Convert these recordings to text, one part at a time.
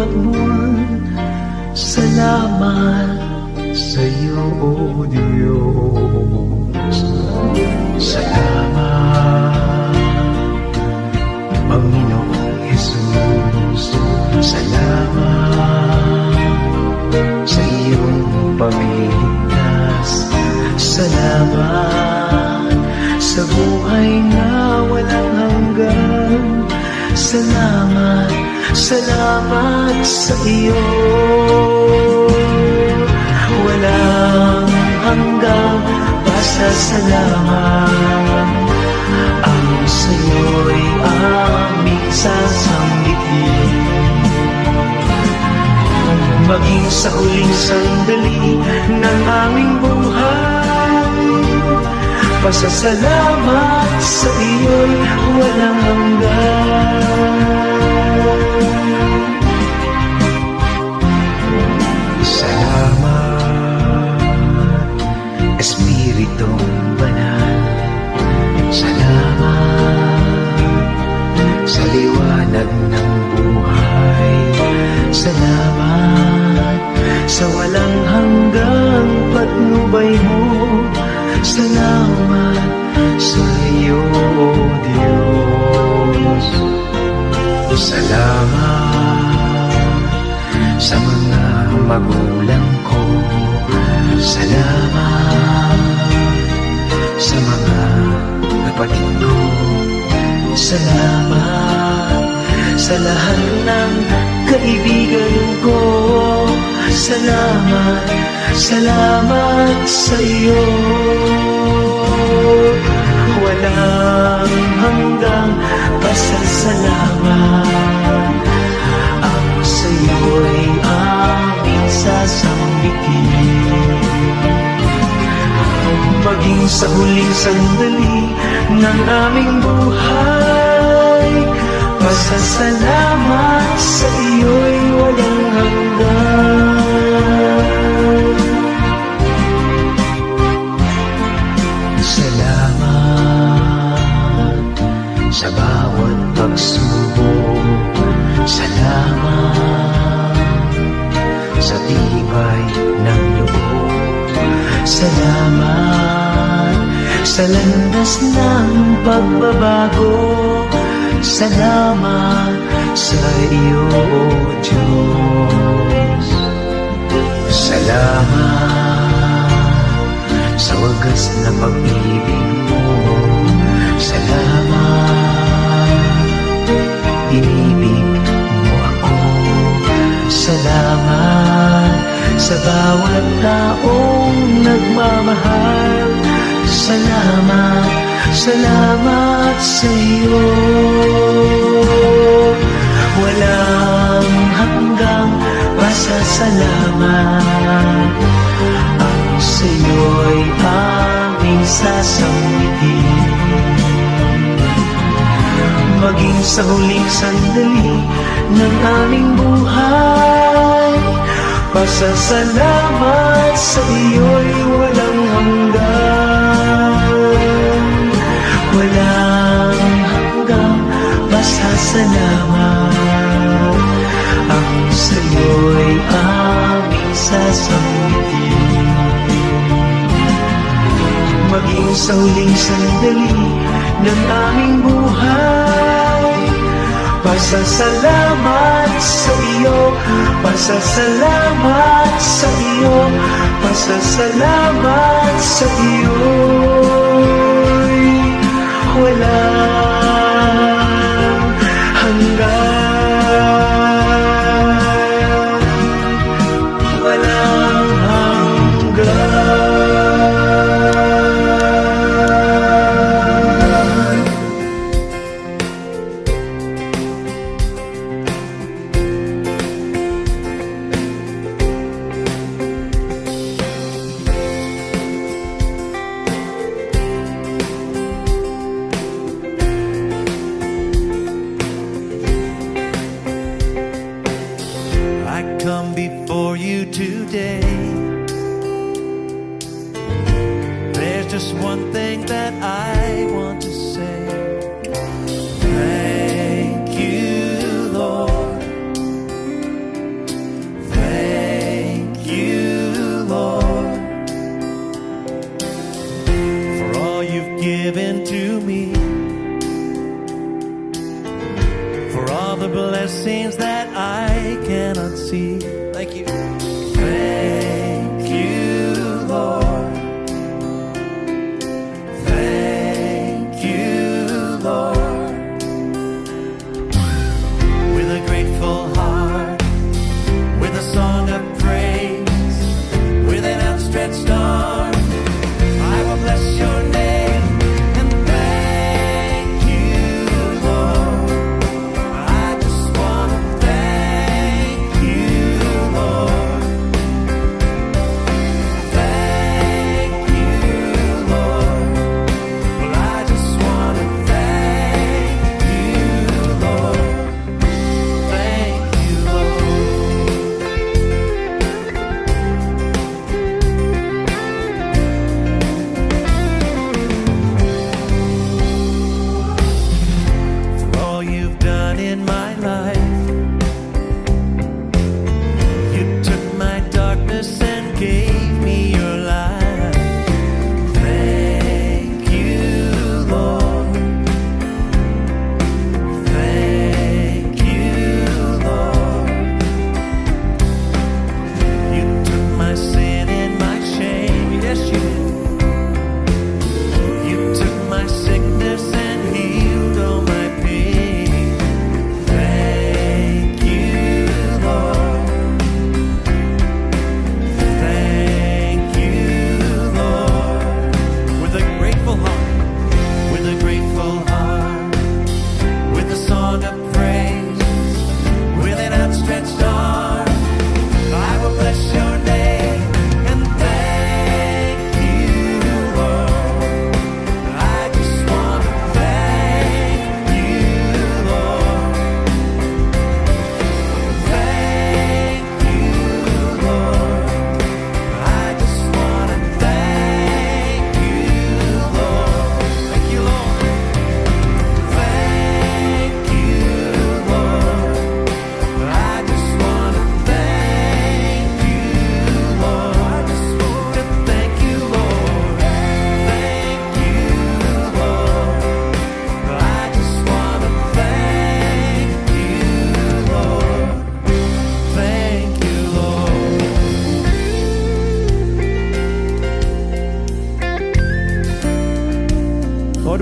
hakbang. Salamat sa iyo, O Diyos. Salamat, Panginoong Jesus. Salamat sa iyong pagliligtas. Salamat sa buhay na walang hanggan. Salamat, salamat sa iyo. Walang hanggang pasasalamat ang sa'yo'y aming sasambitin. Maging sa huling sandali ng aming buhay, pasasalamat sa iyo'y walang hanggan. Salamat, Espiritong Banal. Salamat sa liwanag ng buhay. Salamat sa walang hanggang patnubay mo. Salamat sa iyo, O Diyos. Salamat sa mga magulang ko. Salamat sa mga kapatid ko. Salamat sa lahat ng kaibigan ko. Salamat, salamat sa iyo. Walang hanggang pasasalamat ang sa iyo'y aming sasambitin. Maging sa huling sandali ng aming buhay, pasasalamat sa iyo'y walang hanggan. Salamat sa bawat pagsubok. Salamat sa tibay ng loob. Salamat sa landas ng pagbabago. Salamat sa iyo, O Diyos. Salamat sa wagas na pag-ibig mo. Salamat, inibig mo ako. Salamat sa bawat taong nagmamahal. Salamat, salamat sa iyo. Walang hanggang pasasalamat ang sa iyo'y aming sasambitin. Maging sa huling sandali ng aming buhay, pasasalamat sa iyo'y walang hanggan. Walang hanggang pasasalamat ang sa iyo'y aming sasambitin. Maging sa huling sandali ng aming buhay, pasasalamat sa iyo, pasasalamat sa iyo, pasasalamat sa iyo. Walang hanggan, walang hanggan. Come before you today. There's just one thing that I want to say. Thank you, Lord.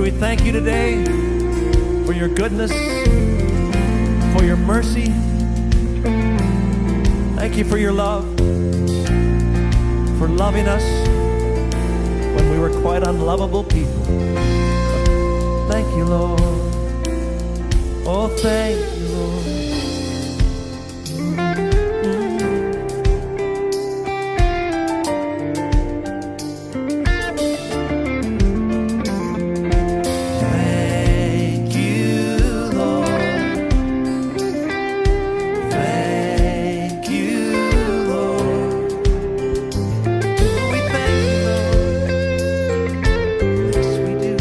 we thank you today for your goodness, for your mercy. Thank you for your love, for loving us when we were quite unlovable people. Thank you, Lord. Oh, thank you, Lord. Thank you, Lord. Thank you, Lord. We thank you, Lord. Yes, we do.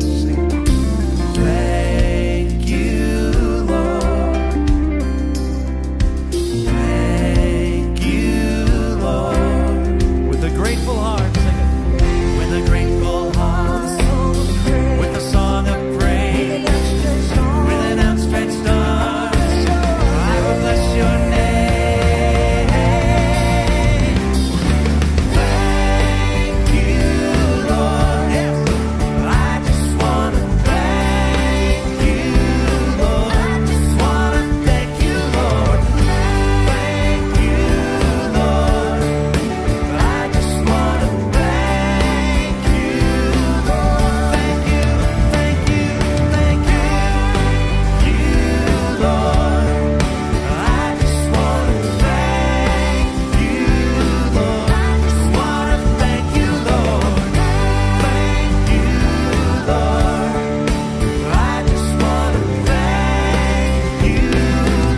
Sing. Thank you, Lord. Thank you, Lord. With a grateful heart, sing it. With a grateful heart, with a song of praise, with an outstretched arm, I will bless your name. Thank you, Lord. Yes. I just want to thank you, Lord. I just want to thank you, Lord. Thank you, Lord. I just want to thank you, Lord. Thank you, thank you, thank you, Lord. I just want to thank you, Lord. I just want to thank you, Lord. Thank you, Lord. I just want to thank you,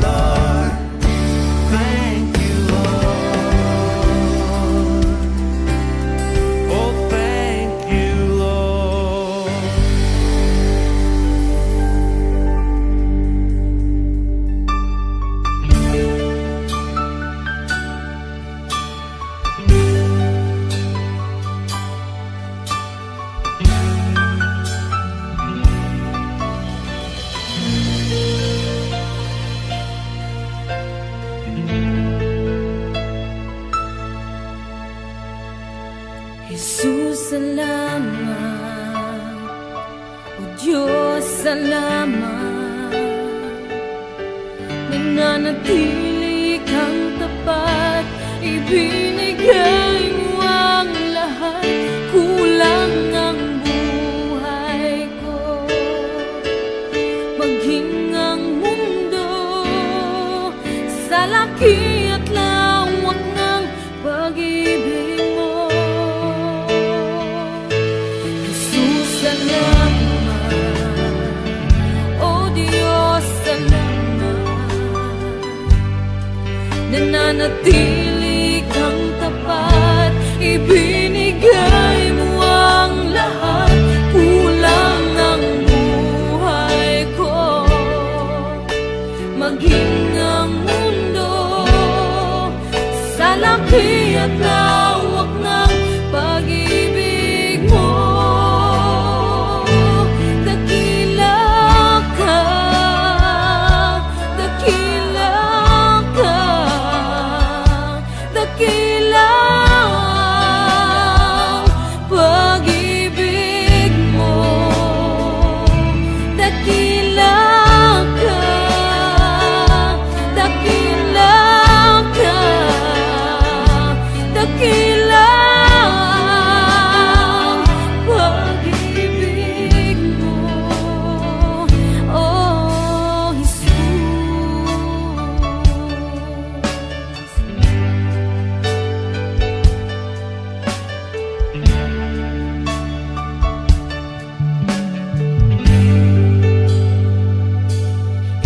Lord. Thank you, Lord. Oh, thank you, Lord. Jesus, salamat. O Diyos, salamat. Nananatili kang tapat, ibinigay mo ang lahat. Kulang ang buhay ko, maging ang mundo sa laki at lawak ng pag-ibig mo. Jesus, salamat. O Diyos, salamat. Nananatili kang tapat, ibinigay mo ang lahat. Kulang ang buhay ko, maging ang mundo sa laki at lawak ng pag-ibig mo. Dakila ka, dakila ka, dakila ang pag-ibig mo. Dakila ka, dakila ka, dakila ang pag-ibig mo. Oh, Jesus.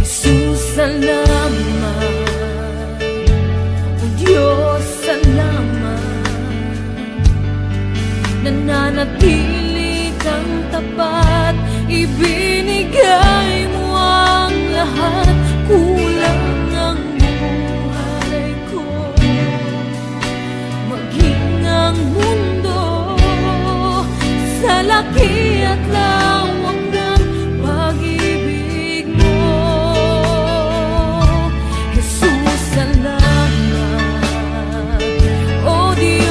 Jesus, salamat. O Diyos, salamat. Nananatili kang tapat, ibinigay mo ang lahat. Kulang ang buhay ko, maging ang mundo sa laki at lawak ng pag-ibig mo. Jesus, salamat. O Diyos,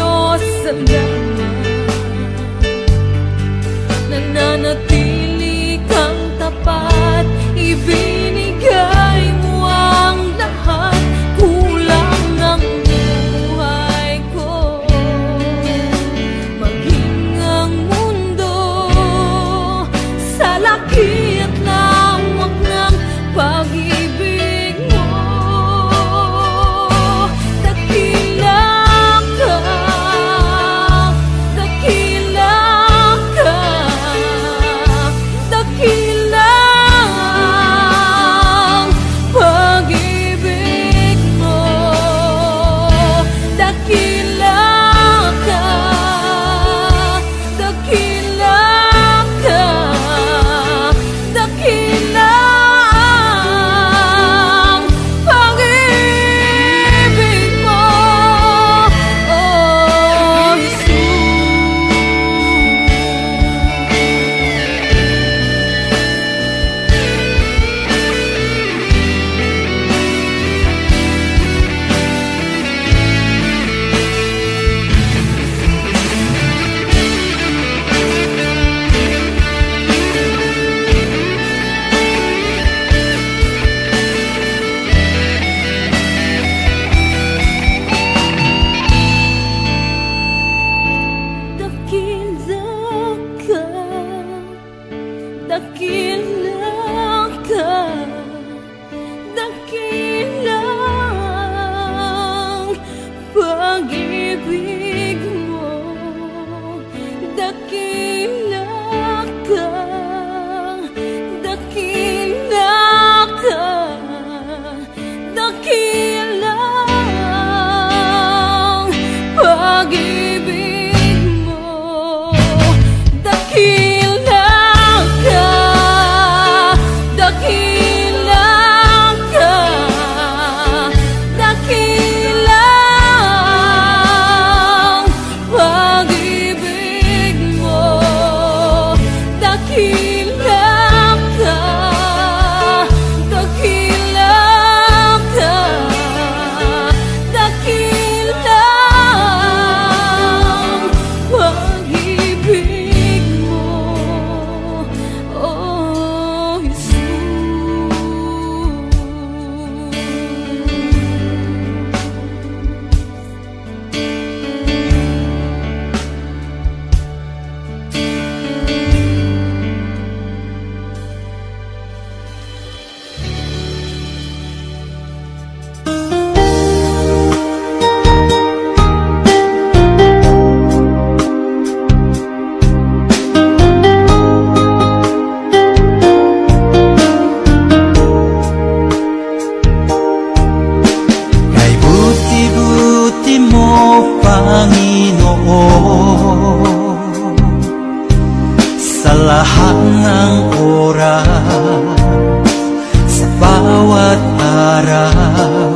araw,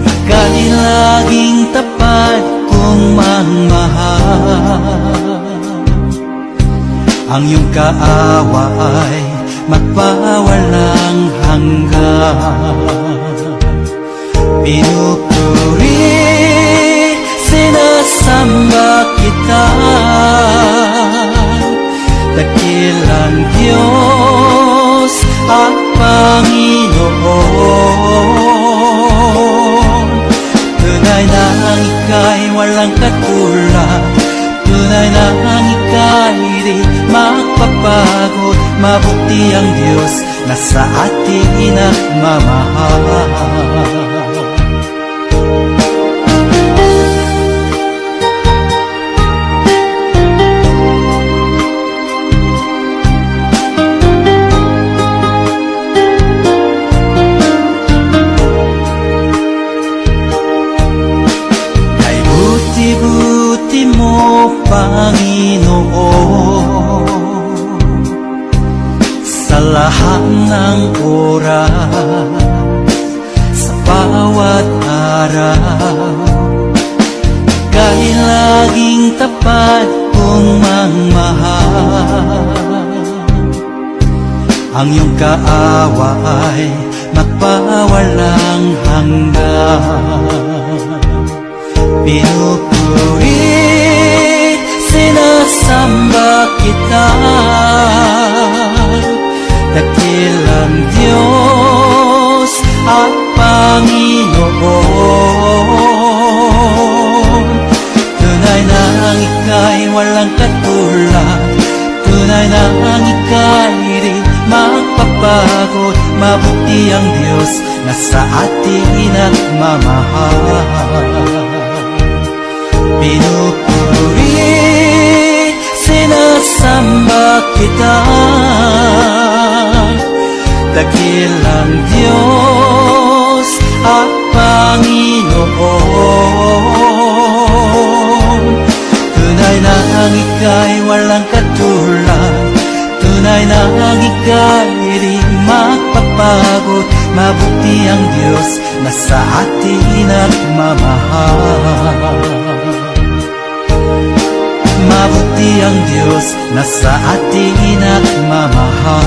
ika'y laging tapat kong magmahal. Ang iyong kaawa ay magpawalang hanggan. Pinupuri, sinasamba kita, dakilang Diyos at Panginoon. Tunay na ang ika'y walang katulad, tunay na ang ika'y di magpapagod. Mabuti ang Diyos na sa atin nagmamahal. Buti mo, Panginoon, sa lahat ng oras, sa bawat araw, ika'y laging tapat kong magmahal. Ang iyong kaawa ay magpawalang hanggan. Pinupuri, sinasamba kita, dakilang Diyos at Panginoon. Tunay na ang ika'y walang katulad, tunay na ang ika'y di magpapagod. Mabuti ang Diyos na sa atin nagmamahal. Pinupuri, sinasamba kita, dakilang Diyos at Panginoon. Tunay na ang ika'y walang katulad, tunay na ang ika'y di magpapagod. Mabuti ang Diyos na sa atin nagmamahal. Mabuti ang Diyos na sa atin nagmamahal.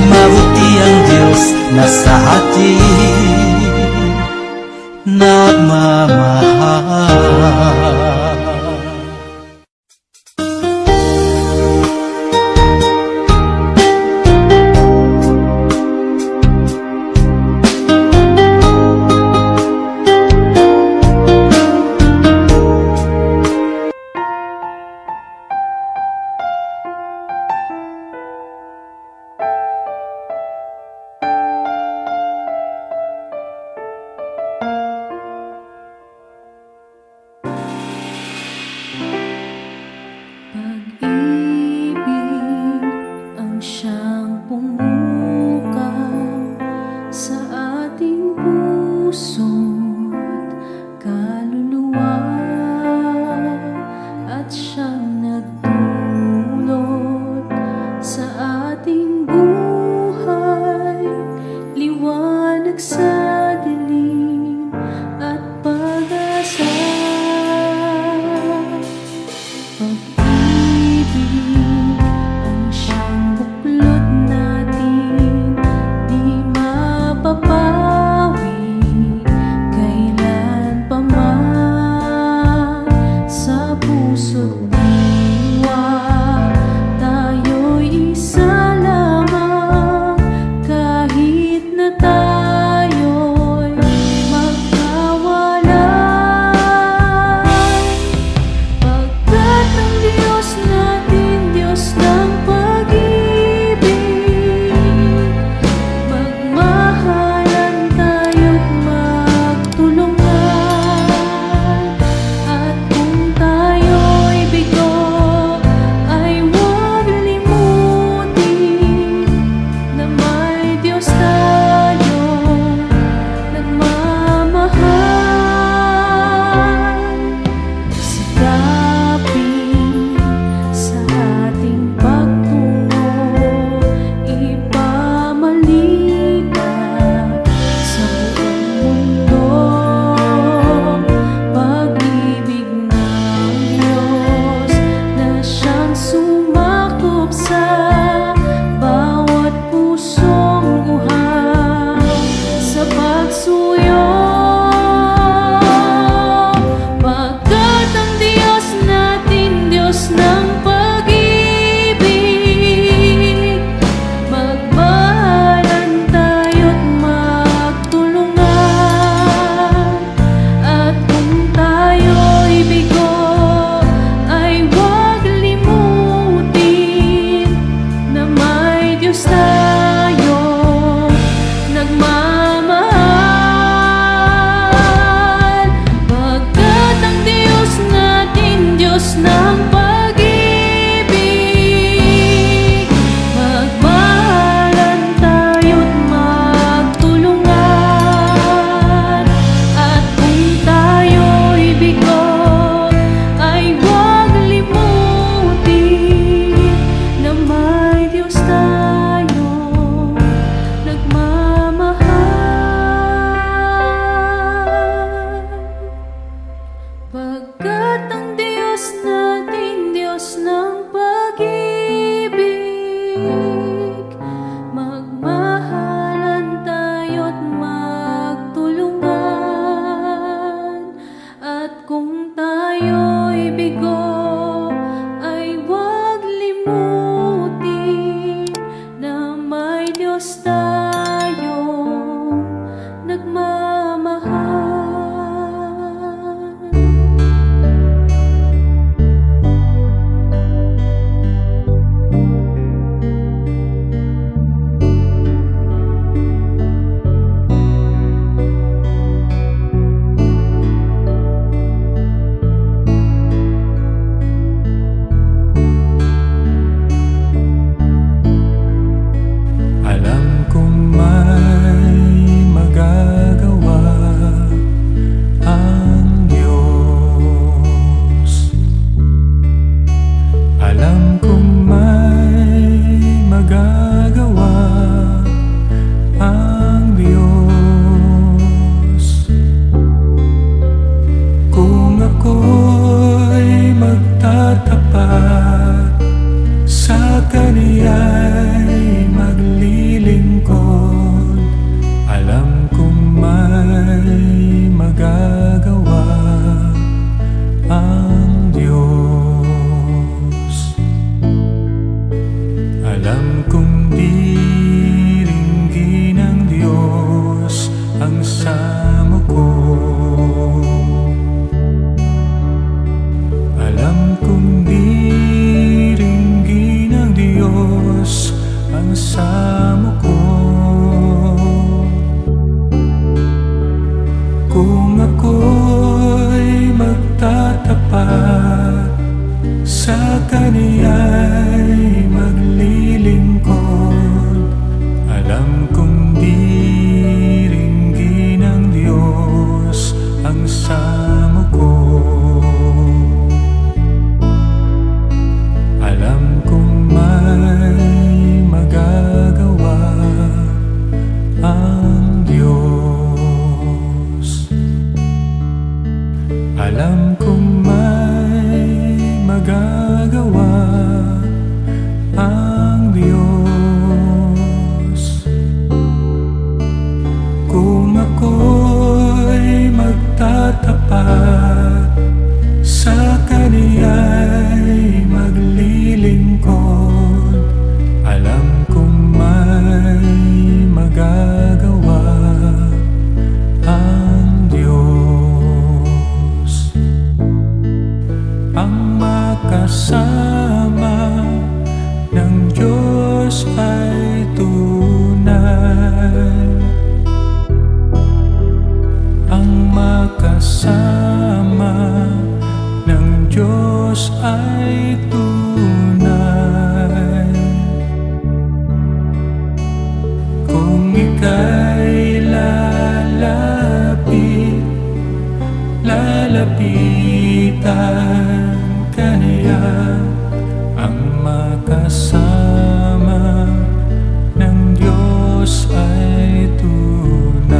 Mabuti ang Diyos na sa atin nagmamahal. Diyos tayo nagmamahal, pagkat ang Diyos natin, Diyos ng pag-ibig. Magmahalan tayo't magtulungan, at kung tayo'y bigo ay huwag limutin na may Diyos tayong nagmamahal. Pagkat ang Diyos natin, Diyos ng pag-ibig, magmahalan tayo't magtulungan, at kung tayo'y bigo ay huwag limutin na may Diyos tayong nagmamahal. Alam kong may magagawa ang Diyos. Alam kong may magagawa ang Diyos. Kung ako'y magtatapat sa Kaniya'y maglilingkod, alam kong may magagawa ang Diyos. Alam kong diringgin ng Diyos ang samo ko. Alam kong diringgin ng Diyos ang samo ko. Kung ako'y magtatapat sa Kaniya'y maglilingkod, alam kong diringgin ng Diyos ang samo ko. Alam kong may magagawa ang Diyos. Alam kong may magagawa ang Diyos. Kung ako'y magtatapat sa Kaniya'y maglilingkod, alam kong may magagawa ang Diyos. Ang makasama ng Diyos ay tunay. Ang makasama ng Diyos ay tunay. Kung ika'y lalapitan ka niya, ang makasama ng Diyos ay tunay.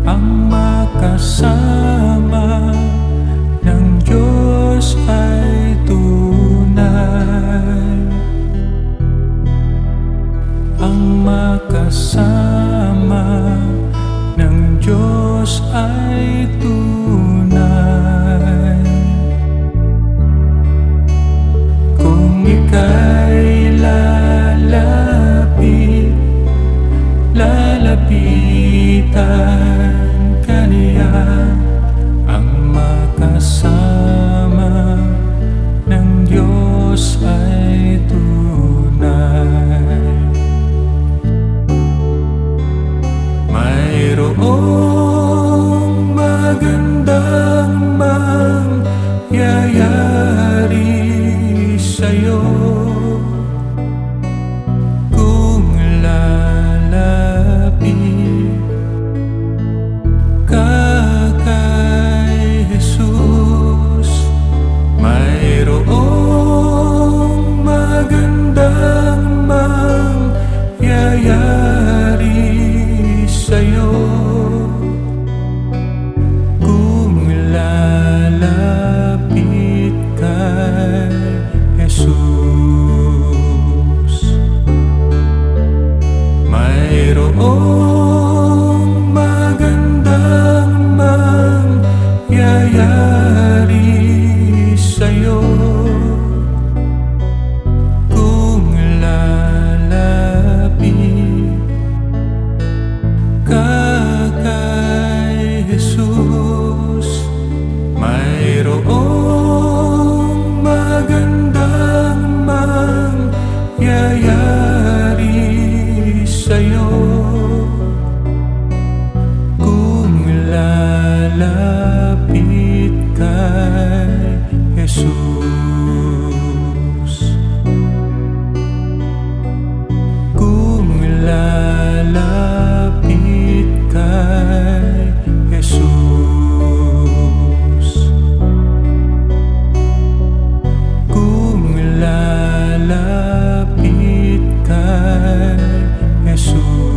Ang makasama ng Diyos ay tunay. Ang makasama ng Diyos ay tunay. Kung ika'y lalapitan ka niya, ang makasama ng Diyos ay mayroong magandang mangyayari sa'yo kung lalapit ka kay Jesus. Mayroong magandang mangyayari sa'yo kung lalapit kay Jesus. Kung lalapit kay Jesus. Kung lalapit kay Jesus.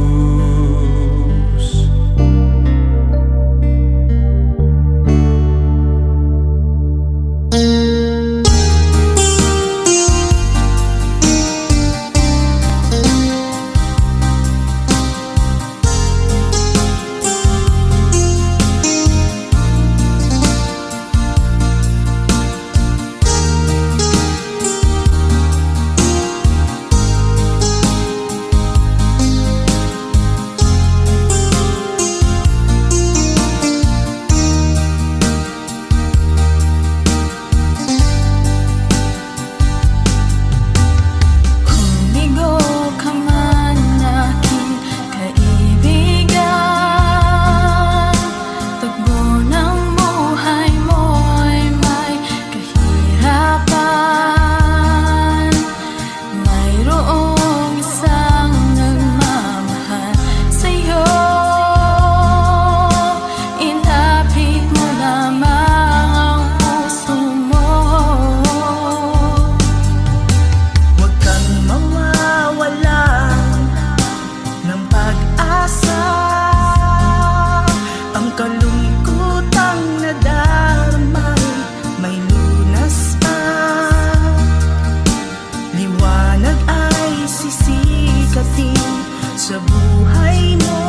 Sa buhay mo,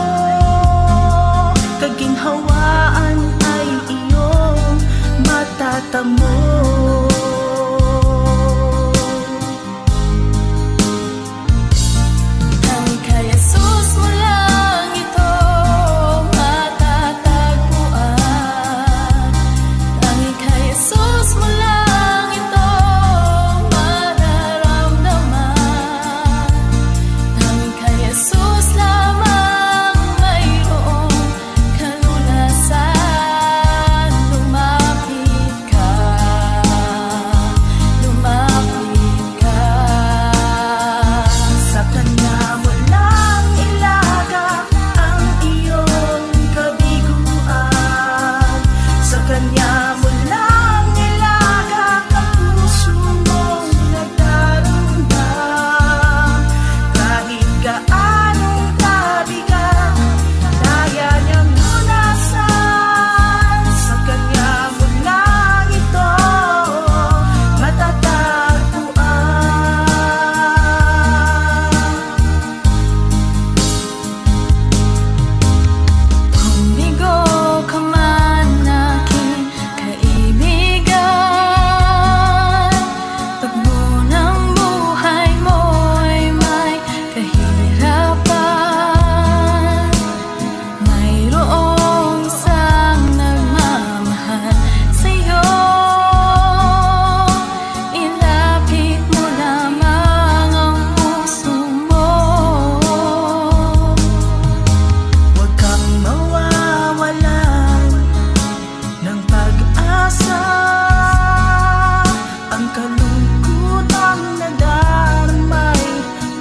kaginhawaan ay iyong matatamo. Ang kay Jesus mo lang ito matatagpuan. Ang kay Jesus mo lang ito mararamdaman. Ang kay Jesus lamang mayroong kalunasan. Lumapit ka, lumapit ka. Sa Kanya mo lang ilaga ang iyong kabiguan. Sa Kanya mo lang ilaga ang puso mong nagdarumdam. Kahit gaanong kabigat, kaya niyang lunasan. Sa Kanya mo lang ito matatagpuan. Kung bigo ka man aking kaibigan, tugmo ng buhay mo'y may kahirapan. Mayroong isang nagmamahal sa'yo. Ilapit mo lamang ang puso mo. Huwag kang mawawalan ng pag-asa. Ang kalungkutang nadarmay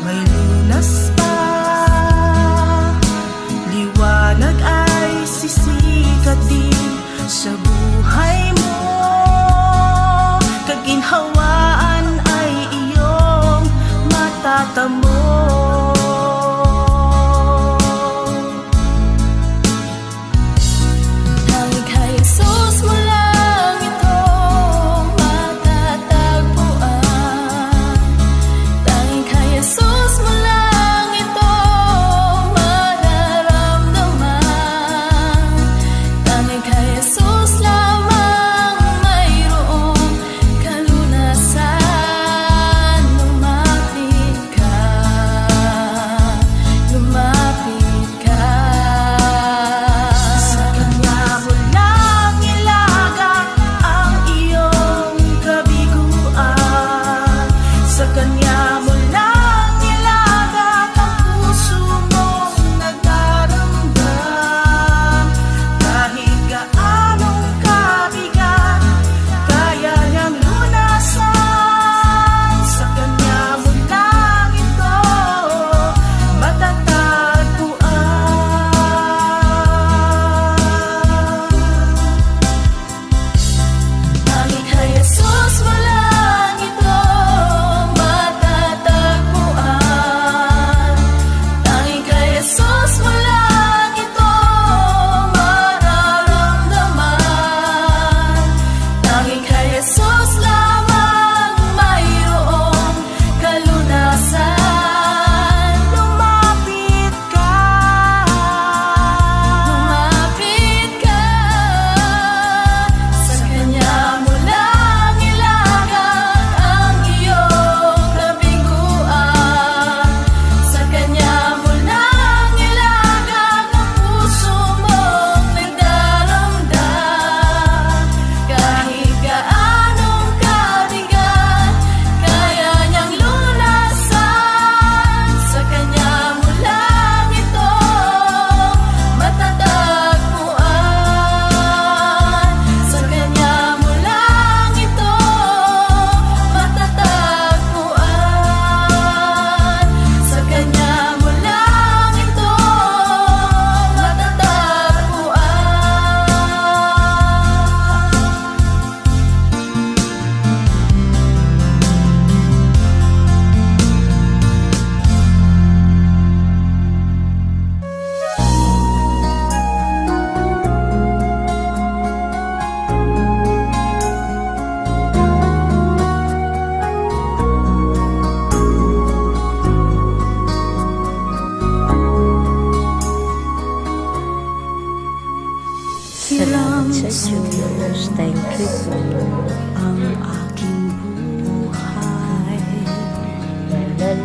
may lunas pa. Liwanag ay sisikat din sa buhay mo. Kaginhawaan ay iyong matatamo. Ang kay Jesus mo lang ito matatagpuan. Ang kay Jesus mo lang ito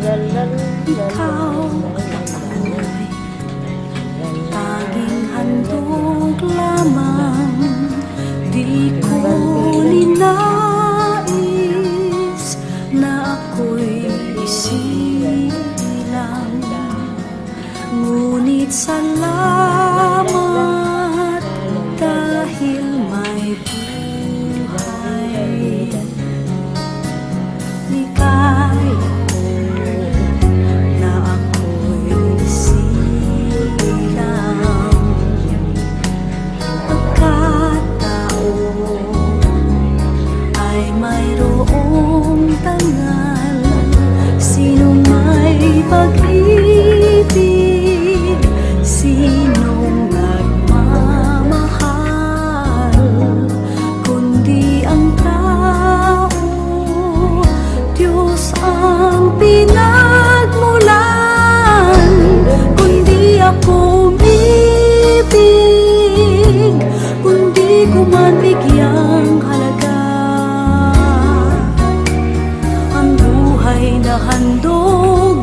Ikaw at ako'y tanging handog lamang. Di ko ninais na ako'y isilang. Ngunit salamat dahil may buhay. Ligaya ko na ako'y silang. Pagkataon ay mayroong tangal. Sino may pag-ibig, sinong nagmamahal, kundi ang tao, Diyos ang pinagmulan. Kundi ako umibig, kundi ko man bigyang halaga ang buhay na handog,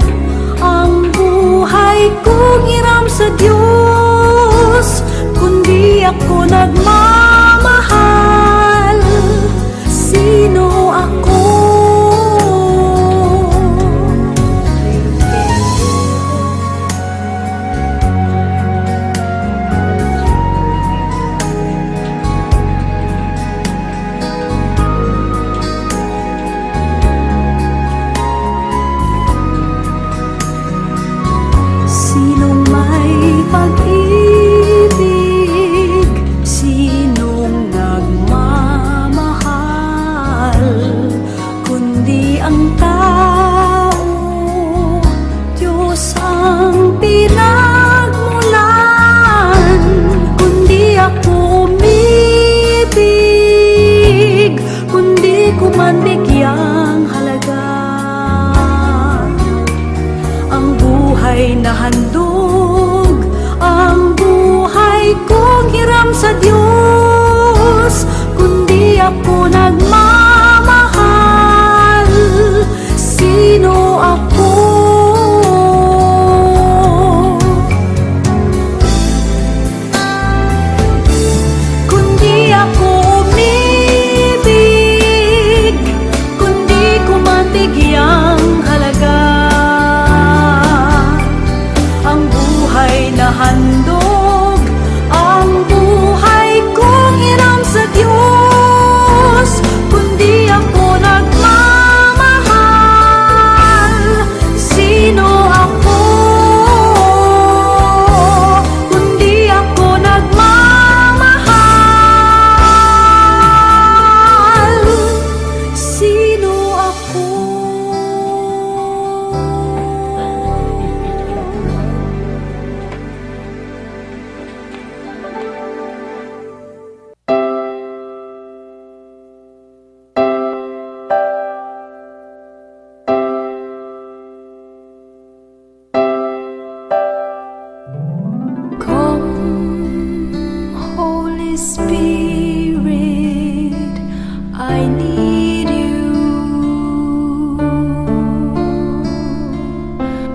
ang buhay kong hiram sa Diyos. Kundi ako nagmamahal, sino ako? Sinong may pag-ibig, sinong nagmamahal, kundi ang tao, Diyos ang pinagmulan. Kundi ako umibig, kundi ko man bigyang halaga ang buhay na handog, ang buhay kong hiram sa Diyos. Kundi ako nagmamahal, sino ako? Kundi ako umibig, kundi ko man bigyang halaga ang buhay na handog, ang buhay kong hiram sa Diyos. Kundi ako nagmamahal, sino ako? Kundi ako nagmamahal, sino ako? Come, Holy Spirit, I need you.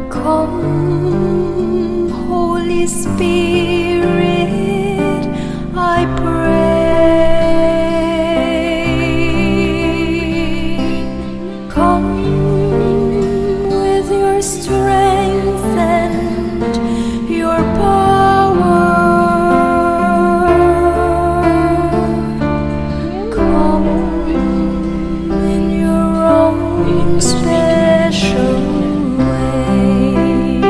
Come, Holy Spirit, I pray. Come with your strength and your power. Come in your own special way.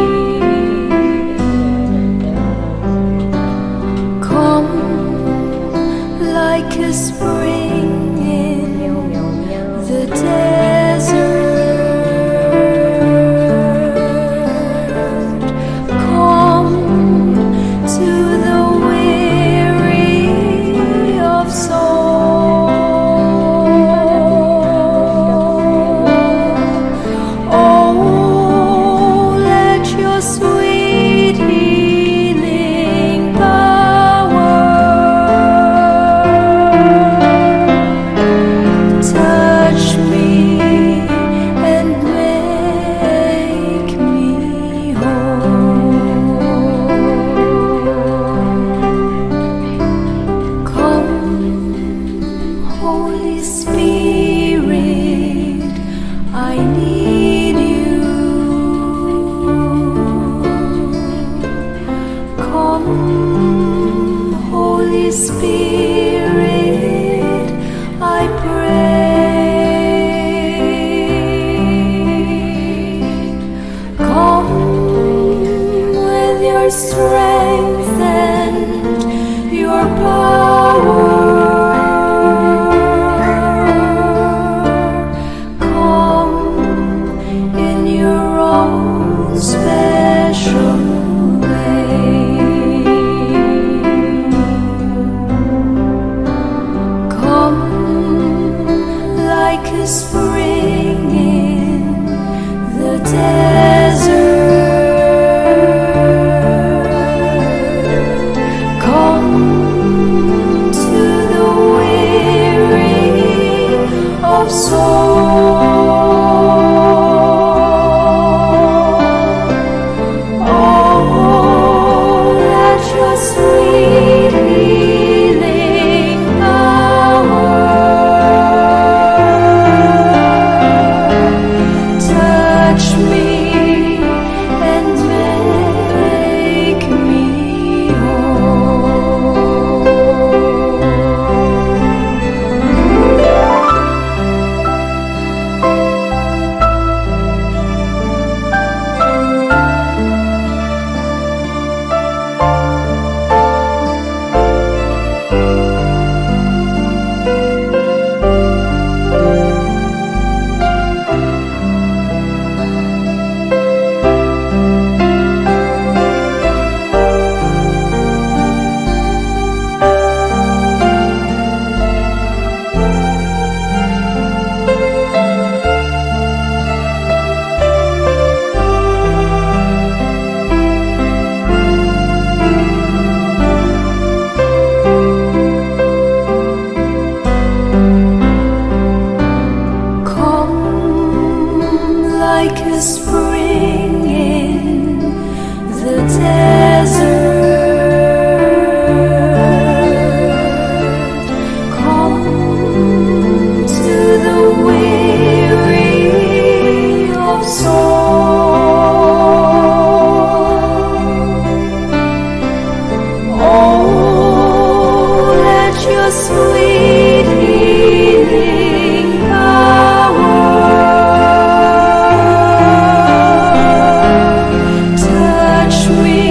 most special way. Come like a spring in the desert. Come to the weary of soul. Oh, let your sweet healing power touch me and make me whole. Like a spring in the desert. Come to the weary of soul. Oh, let your sweet healing power touch me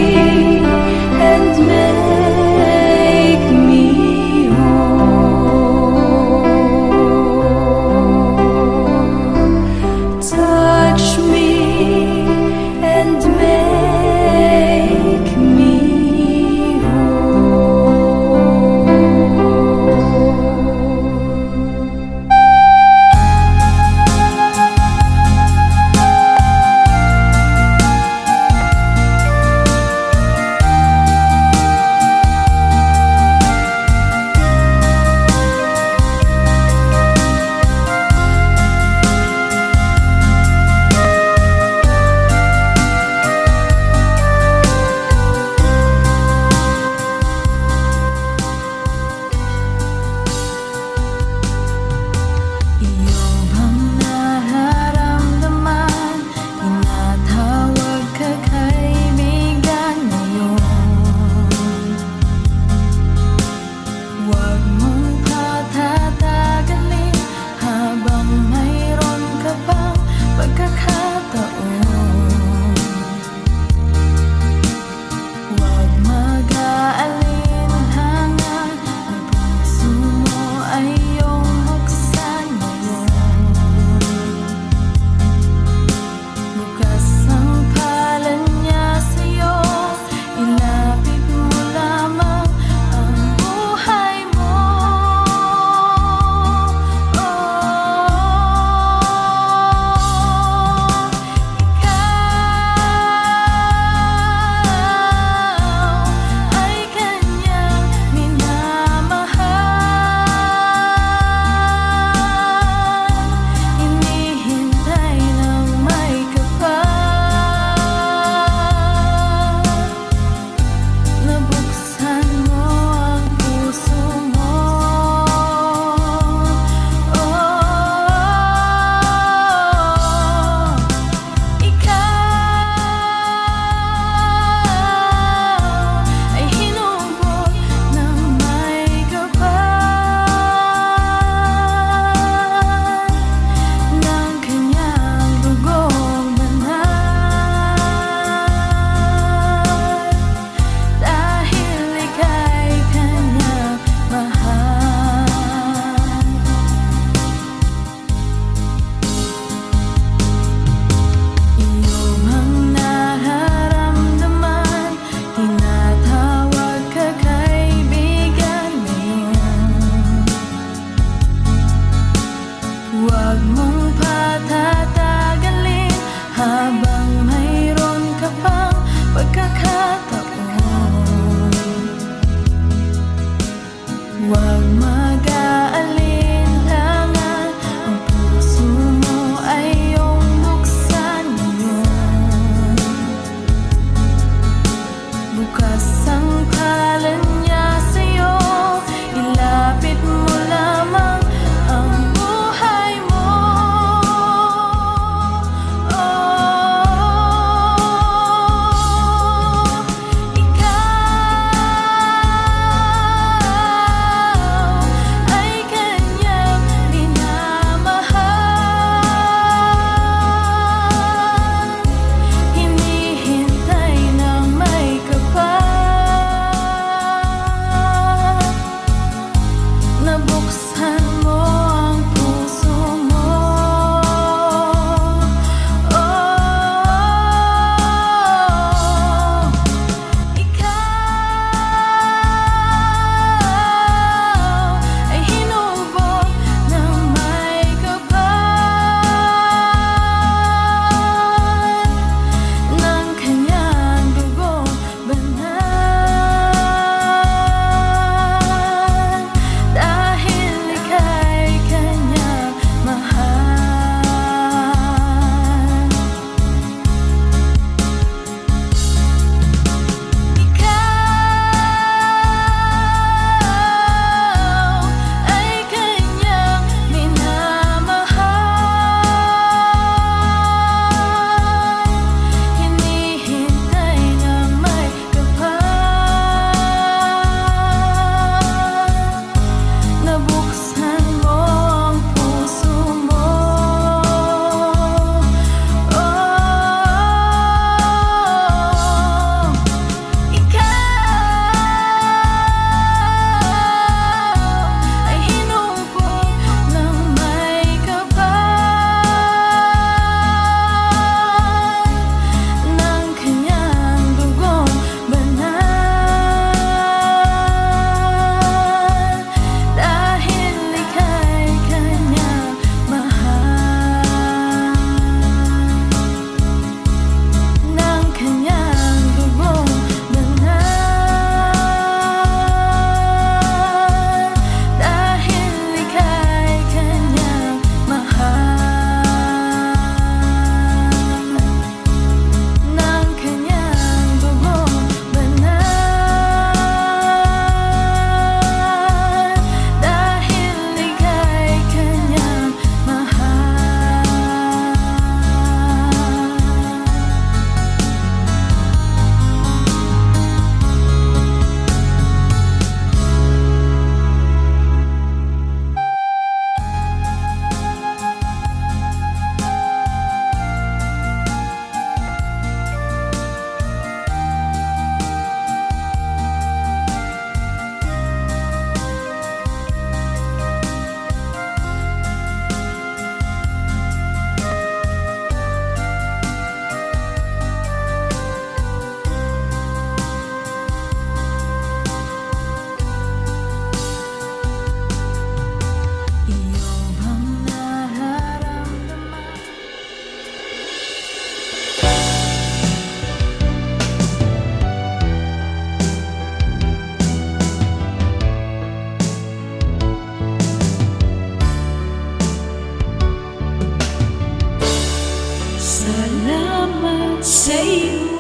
Salamat sa iyo,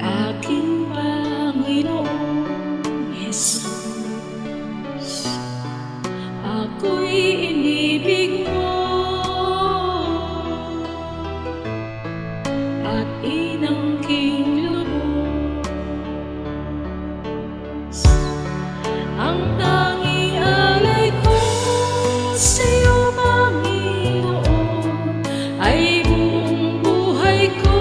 aking Panginoong Jesus. Ako'y inibig mo at inangking lubos. Ang tanging alay ko sa iyo, Panginoon, ay buong buhay ko,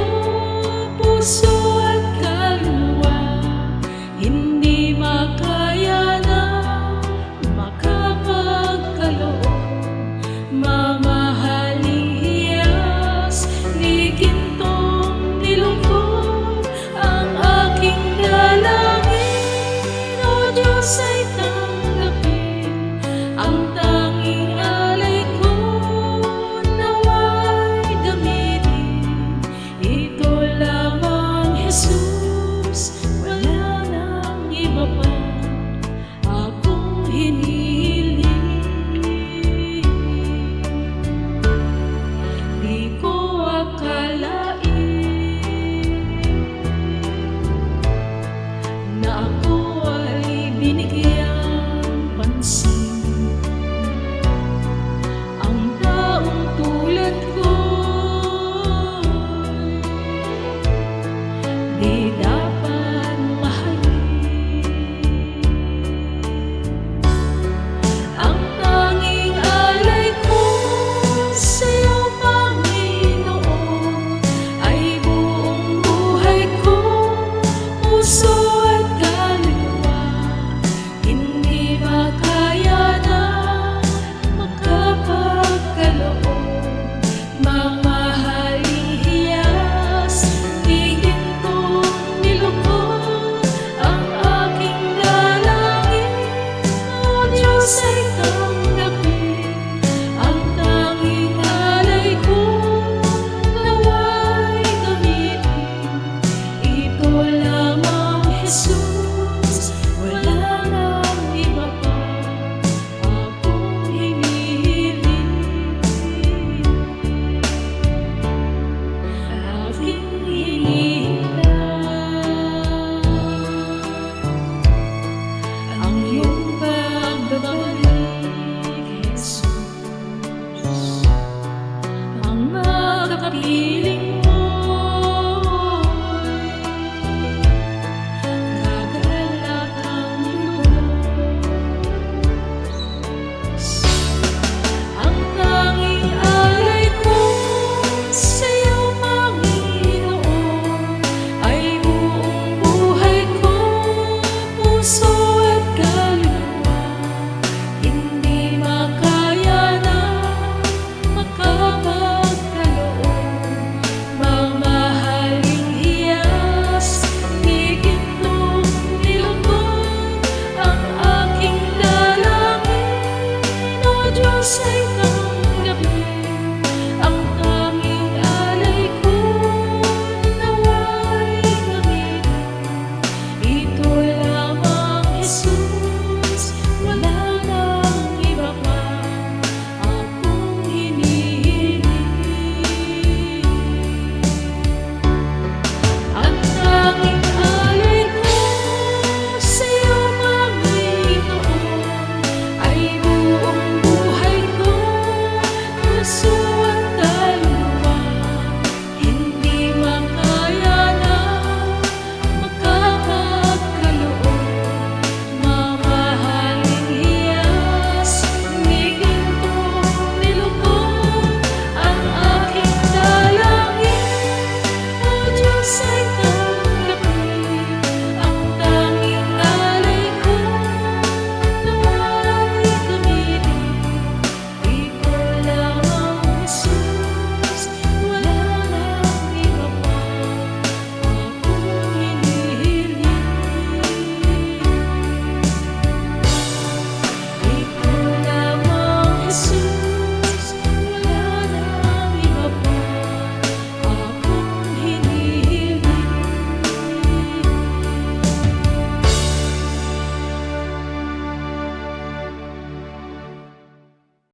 puso at kaluluwa. Hindi makaya na makapagkaloob, mamahaling hiyas ni gintong nilungkot. Ang aking dalangin, O Diyos, ay tanggapin. Ang tanging alay ko nawa'y gamitin. Ito lamang, Jesus, wala nang iba pa akong hinihiling. Di ko akalain na ako ay binigyang pansin. Ang taong tulad ko di dapat mahalin. Ang tanging alay ko sa iyo, Panginoon, ay buong buhay ko, puso at kaluluwa. Hindi makaya na makapagkaloob, mamahaling hiyas ni gintong nilungkot. Ang aking dalangin, O Diyos, ay tanggapin. Ang tanging alay ko nawa'y gamitin. Ito lamang, Jesus, wala nang iba pa akong hinihiling. Aking hinihintay ang iyong pagbabalik, Jesus. Ang makapiling mo'y kagalak ang lubos. Ang tanging alay ko sa iyo, Panginoon, ay buong buhay ko, puso at kaluluwa. Hindi makaya na makapagkaloob, mamahaling hiyas ni gintong nilungkot. Ang aking dalangin, O Diyos, ay tanggapin. Ang tanging alay ko nawa'y gamitin. Ito lamang, Jesus, wala nang iba pa akong hinihiling. Ang tanging alay ko sa iyo, Panginoon, ay buong buhay ko, puso